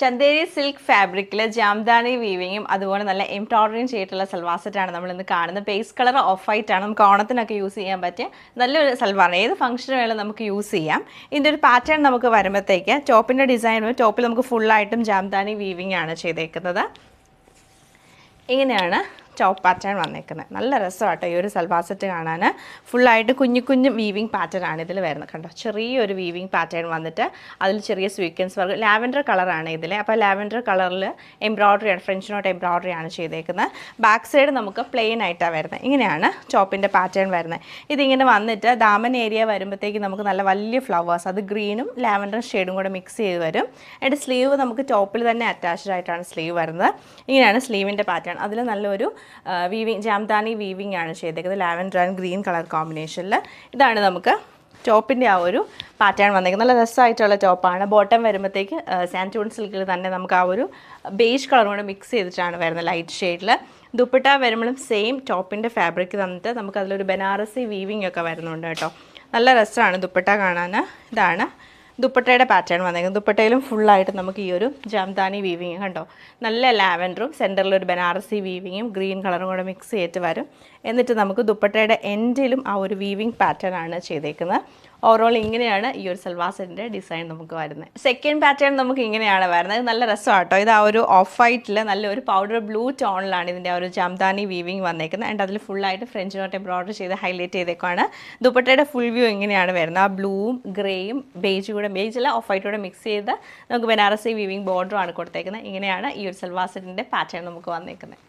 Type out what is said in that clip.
Chanderi silk ഫാബ്രിക്കിൽ ജാംദാനി വീവിങ്ങും അതുപോലെ നല്ല എംബ്രോയിഡറിയും ചെയ്തിട്ടുള്ള സൽവാർ സെറ്റാണ് നമ്മൾ ഇന്ന് കാണുന്നത്. ബേസ് കളർ ഓഫ് വൈറ്റ് ആണ്. നമുക്ക് ഓണത്തിനൊക്കെ യൂസ് ചെയ്യാൻ പറ്റിയ നല്ലൊരു സൽവാറാണ്. ഏത് ഫംഗ്ഷന് വേണം നമുക്ക് യൂസ് ചെയ്യാം. ഇതിൻ്റെ ഒരു പാറ്റേൺ നമുക്ക് വരുമ്പോഴത്തേക്ക് ടോപ്പിൻ്റെ ഡിസൈൻ ടോപ്പിൽ നമുക്ക് ഫുള്ളായിട്ടും ജാംദാനി വീവിങ് ആണ് ചെയ്തേക്കുന്നത്. ഇങ്ങനെയാണ് ടോപ്പ് പാറ്റേൺ വന്നേക്കുന്നത്. നല്ല രസമാട്ടോ ഈ ഒരു സൽവാർ സെറ്റ് കാണാൻ. ഫുള്ളായിട്ട് കുഞ്ഞു കുഞ്ഞു വീവിങ് പാറ്റേൺ ആണ് ഇതിൽ വരുന്നത്. കണ്ടോ, ചെറിയൊരു വീവിങ് പാറ്റേൺ വന്നിട്ട് അതിൽ ചെറിയ സ്വീക്വൻസ് വർക്ക്. ലാവൻഡർ കളറാണ് ഇതിൽ. അപ്പോൾ ലാവൻഡർ കളറിൽ എംബ്രോയിഡറിയാണ്, ഫ്രഞ്ച് നോട്ട് എംബ്രോയിഡറി ആണ് ചെയ്തേക്കുന്നത്. ബാക്ക് സൈഡ് നമുക്ക് പ്ലെയിൻ ആയിട്ടാണ് വരുന്നത്. ഇങ്ങനെയാണ് ടോപ്പിൻ്റെ പാറ്റേൺ വരുന്നത്. ഇതിങ്ങനെ വന്നിട്ട് ദാമൻ ഏരിയ വരുമ്പോഴത്തേക്ക് നമുക്ക് നല്ല വലിയ ഫ്ലവേഴ്സ്, അത് ഗ്രീനും ലാവൻഡറും ഷെയ്ഡും കൂടെ മിക്സ് ചെയ്ത് വരും. അതിൻ്റെ സ്ലീവ് നമുക്ക് ടോപ്പിൽ തന്നെ അറ്റാച്ച്ഡ് ആയിട്ടാണ് സ്ലീവ് വരുന്നത്. ഇങ്ങനെയാണ് സ്ലീവിൻ്റെ പാറ്റേൺ. അതിൽ നല്ലൊരു വീവിങ്, ജാംദാനി വീവിങ് ആണ് ചെയ്തേക്കുന്നത്. ലാവൻഡർ ആൻഡ് ഗ്രീൻ കളർ കോമ്പിനേഷനിൽ. ഇതാണ് നമുക്ക് ടോപ്പിൻ്റെ ആ ഒരു പാറ്റേൺ വന്നേക്കുന്നത്. നല്ല രസമായിട്ടുള്ള ടോപ്പാണ്. ബോട്ടം വരുമ്പോഴത്തേക്ക് സാൻറ്റൂൺ സിൽക്കിൽ തന്നെ നമുക്ക് ആ ഒരു ബേജ് കളറും കൂടെ മിക്സ് ചെയ്തിട്ടാണ് വരുന്നത്, ലൈറ്റ് ഷെയ്ഡിൽ. ദുപ്പട്ട വരുമ്പോഴും സെയിം ടോപ്പിൻ്റെ ഫാബ്രിക് തന്നിട്ട് നമുക്ക് അതിലൊരു ബനാറസി വീവിങ് ഒക്കെ വരുന്നുണ്ട് കേട്ടോ. നല്ല രസമാണ് ദുപ്പട്ട കാണാൻ. ഇതാണ് ദുപ്പട്ടയുടെ പാറ്റേൺ വന്നേക്കുന്നത്. ദുപ്പട്ടയിലും ഫുള്ളായിട്ട് നമുക്ക് ഈ ഒരു ജാംദാനി വീവിങ് കണ്ടോ, നല്ല ലാവൻഡറും സെൻറ്ററിലൊരു ബനാറസി വീവിങ്ങും ഗ്രീൻ കളറും കൂടെ മിക്സ് ചെയ്തിട്ട് വരും. എന്നിട്ട് നമുക്ക് ദുപ്പട്ടയുടെ എൻഡിലും ആ ഒരു വീവിങ് പാറ്റേൺ ആണ് ചെയ്തേക്കുന്നത്. ഓവറോൾ ഇങ്ങനെയാണ് ഈ ഒരു സൽവാർ സെറ്റിൻ്റെ ഡിസൈൻ നമുക്ക് വരുന്നത്. സെക്കൻഡ് പാറ്റേൺ നമുക്ക് ഇങ്ങനെയാണ് വരുന്നത്. നല്ല രസമാട്ടോ. ഇത് ആ ഒരു ഓഫ് വൈറ്റിൽ നല്ലൊരു പൗഡർ ബ്ലൂ ടോണിലാണ് ഇതിൻ്റെ ആ ഒരു ജാംദാനി വീവിങ് വന്നേക്കുന്നത്. ആൻഡ് അതിൽ ഫുള്ളായിട്ട് ഫ്രഞ്ച് നോട്ട് എംബ്രോയിഡറി ചെയ്ത് ഹൈലൈറ്റ് ചെയ്തേക്കാണ്. ദുപ്പട്ടയുടെ ഫുൾ വ്യൂ ഇങ്ങനെയാണ് വരുന്നത്. ആ ബ്ലൂവും ഗ്രേയും ബേജും കൂടെ, ബേജല്ല ഓഫ് വൈറ്റൂടെ മിക്സ് ചെയ്ത് നമുക്ക് ബനാറസി വീവിങ് ബോർഡറും ആണ് കൊടുത്തേക്കുന്നത്. ഇങ്ങനെയാണ് ഈ ഒരു സൽവാർ സെറ്റിൻ്റെ പാറ്റേൺ നമുക്ക് വന്നേക്കുന്നത്.